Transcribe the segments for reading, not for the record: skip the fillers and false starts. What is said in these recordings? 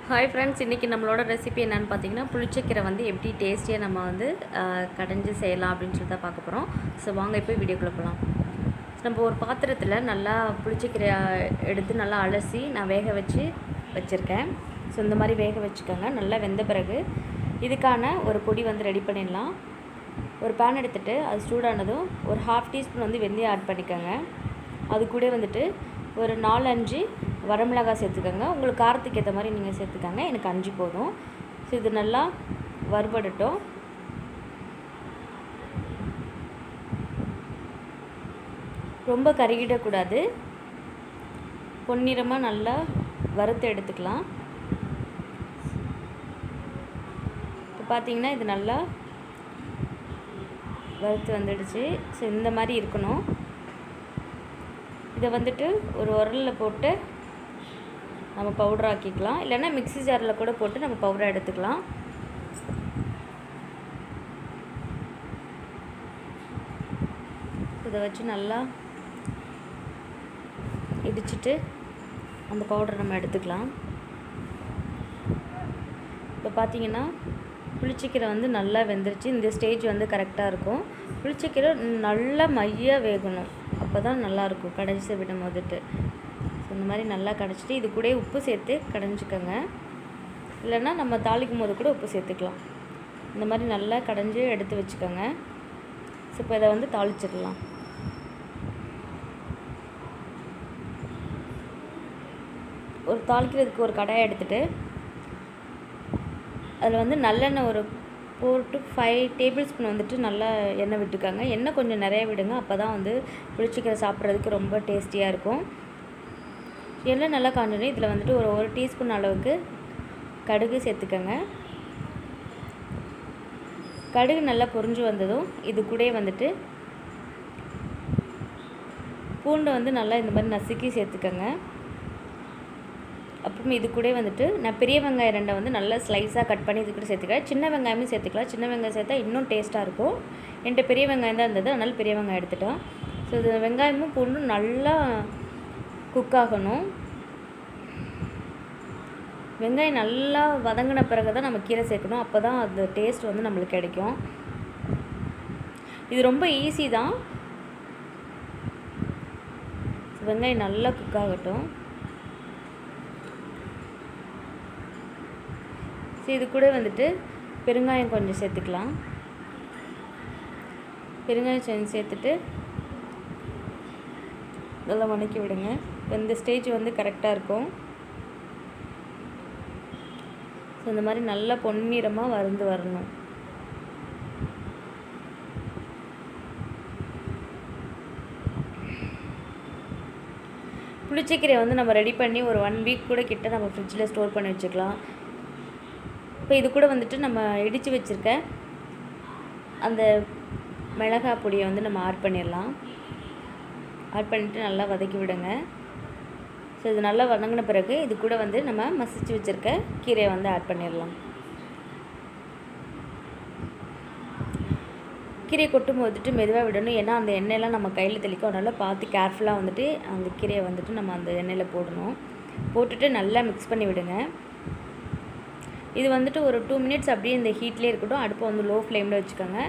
Hi friends, இன்றைக்கி நம்மளோட recipe என்னென்னு பார்த்தீங்கன்னா, புளிச்சக்கீரை வந்து எப்படி டேஸ்டியாக நம்ம வந்து கடைஞ்சி செய்யலாம் அப்படின்னு சொல்லி தான் பார்க்க போகிறோம். ஸோ வாங்க இப்போ வீடியோக்குள்ளே போகலாம். நம்ம ஒரு பாத்திரத்தில் நல்லா புளிச்சக்கீரை எடுத்து நல்லா அலசி நான் வேக வச்சுருக்கேன். ஸோ இந்த மாதிரி வேக வச்சுக்கோங்க. நல்லா வெந்த பிறகு இதுக்கான ஒரு பொடி வந்து ரெடி பண்ணிடலாம். ஒரு பேன் எடுத்துகிட்டு அது சூடானதும் ஒரு 1/2 டீஸ்பூன் வந்து வெந்தயம் ஆட் பண்ணிக்கோங்க. அது கூட வந்துட்டு ஒரு 4-5 வரமிளகாய் சேர்த்துக்கோங்க. உங்களுக்கு காரத்துக்கு ஏற்ற மாதிரி நீங்கள் சேர்த்துக்கோங்க. எனக்கு 5 போதும். ஸோ இது நல்லா வறுபடட்டும். ரொம்ப கருகிடக்கூடாது. பொன்னிறமாக நல்லா வறுத்து எடுத்துக்கலாம். இப்போ பார்த்தீங்கன்னா இது நல்லா வறுத்து வந்துடுச்சு. ஸோ இந்த மாதிரி இருக்கணும். இதை வந்துட்டு ஒரு உரலில் போட்டு நம்ம பவுடர் ஆக்கிக்கலாம். இல்லைன்னா மிக்ஸி ஜாரில் கூட போட்டு நம்ம பவுடர் எடுத்துக்கலாம். இதை வச்சு நல்லா இடிச்சிட்டு அந்த பவுடர் நம்ம எடுத்துக்கலாம். இப்போ பார்த்தீங்கன்னா புளிச்சக்கீரை வந்து நல்லா வெந்துருச்சு. இந்த ஸ்டேஜ் வந்து கரெக்டாக இருக்கும். புளிச்சக்கீரை நல்லா மையாக வேகணும். அப்போ தான் நல்லாயிருக்கும் கடைசி விடும் போதுட்டு. ஸோ இந்த மாதிரி நல்லா கடைச்சிட்டு இது கூட உப்பு சேர்த்து கடைஞ்சிக்கோங்க. இல்லைன்னா நம்ம தாளிக்கும் போது கூட உப்பு சேர்த்துக்கலாம். இந்த மாதிரி நல்லா கடைஞ்சி எடுத்து வச்சுக்கோங்க. ஸோ இப்போ இதை வந்து தாளிச்சிடலாம். ஒரு தாளிக்கிறதுக்கு ஒரு கடாயை எடுத்துகிட்டு அதில் வந்து நல்லெண்ணெய் ஒரு 4 to 5 டேபிள் ஸ்பூன் வந்துட்டு நல்லா எண்ணெய் விட்டுக்கோங்க. எண்ணெய் கொஞ்சம் நிறைய விடுங்க. அப்போ தான் வந்து புளிச்சக்கீரை சாப்பிட்றதுக்கு ரொம்ப டேஸ்டியாக இருக்கும். எண்ணெய் நல்லா காஞ்சோடனே இதில் வந்துட்டு ஒரு 1 டீஸ்பூன் அளவுக்கு கடுகு சேர்த்துக்கோங்க. கடுகு நல்லா பொரிஞ்சு வந்ததும் இது கூட வந்துட்டு பூண்டை வந்து நல்லா இந்த மாதிரி நசுக்கி சேர்த்துக்கோங்க. அப்புறம் இது கூட வந்துட்டு நான் பெரிய வெங்காயம் 2 வந்து நல்லா ஸ்லைஸாக கட் பண்ணி இது கூட சேர்த்துக்கிறேன். சின்ன வெங்காயமும் சேர்த்துக்கலாம். சின்ன வெங்காயம் சேர்த்தா இன்னும் டேஸ்ட்டாக இருக்கும். என்கிட்ட பெரிய வெங்காயம் தான் இருந்தது, அதனால் பெரிய வெங்காயம் எடுத்துட்டோம். ஸோ இது வெங்காயமும் பூண்டும் நல்லா குக் ஆகணும். வெங்காயம் நல்லா வதங்கின பிறகு தான் நம்ம கீரை சேர்க்கணும். அப்போ தான் அது டேஸ்ட் வந்து நம்மளுக்கு கிடைக்கும். இது ரொம்ப ஈஸி தான். வெங்காயம் நல்லா குக் ஆகட்டும். இது கூட வந்துட்டு பெருங்காயம் கொஞ்சம் சேர்த்துக்கலாம். பெருங்காயம் சேர்த்துட்டு நல்லா வதக்கி விடுங்க. இந்த ஸ்டேஜ் வந்து கரெக்டாக இருக்கும். ஸோ இந்த மாதிரி நல்லா பொன்னிறமாக வறுந்து வரணும். புளிச்சக்கீரையை வந்து நம்ம ரெடி பண்ணி ஒரு 1 வீக் கூட கிட்ட நம்ம ஃப்ரிட்ஜில் ஸ்டோர் பண்ணி வச்சுக்கலாம். இப்போ இது கூட வந்துட்டு நம்ம இடித்து வச்சுருக்க அந்த மிளகாய் பொடியை வந்து நம்ம ஆட் பண்ணிடலாம். ஆட் பண்ணிவிட்டு நல்லா வதக்கி விடுங்க. ஸோ இது நல்லா வதங்கின பிறகு இது கூட வந்து நம்ம மசிச்சு வச்சுருக்க கீரையை வந்து ஆட் பண்ணிடலாம். கீரையை கொட்டும் போதுட்டு மெதுவாக விடணும். ஏன்னா அந்த எண்ணெயெல்லாம் நம்ம கையில் தெளிக்கும். அதனால் பார்த்து கேர்ஃபுல்லாக வந்துட்டு அந்த கீரையை வந்துட்டு நம்ம அந்த எண்ணெயில் போடணும். போட்டுட்டு நல்லா மிக்ஸ் பண்ணி விடுங்க. இது வந்துட்டு ஒரு 2 மினிட்ஸ் அப்படியே இந்த ஹீட்லேயே இருக்கட்டும். அடுப்பை வந்து லோ ஃப்ளேமில் வச்சுக்கோங்க.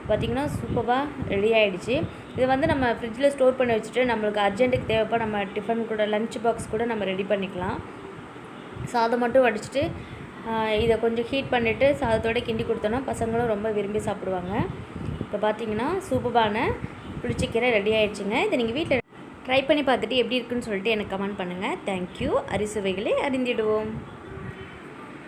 பார்த்திங்கன்னா சூப்பராக ரெடி ஆகிடுச்சு. இது வந்து நம்ம ஃப்ரிட்ஜில் ஸ்டோர் பண்ணி வச்சுட்டு நம்மளுக்கு அர்ஜென்ட்டுக்கு தேவைப்போ நம்ம டிஃபன் கூட லஞ்ச் பாக்ஸ் கூட நம்ம ரெடி பண்ணிக்கலாம். சாதம் மட்டும் வடிச்சிட்டு இதை கொஞ்சம் ஹீட் பண்ணிவிட்டு சாதத்தோடு கிண்டி கொடுத்தோன்னா பசங்களும் ரொம்ப விரும்பி சாப்பிடுவாங்க. இப்போ பார்த்திங்கன்னா சூப்பரான புளிச்சக்கீரை ரெடி ஆகிடுச்சுங்க. இதை நீங்கள் வீட்டில் ட்ரை பண்ணி பார்த்துட்டு எப்படி இருக்குன்னு சொல்லிட்டு எனக்கு கமெண்ட் பண்ணுங்கள். தேங்க்யூ. அரிசுவைகளை அறிந்திடுவோம்.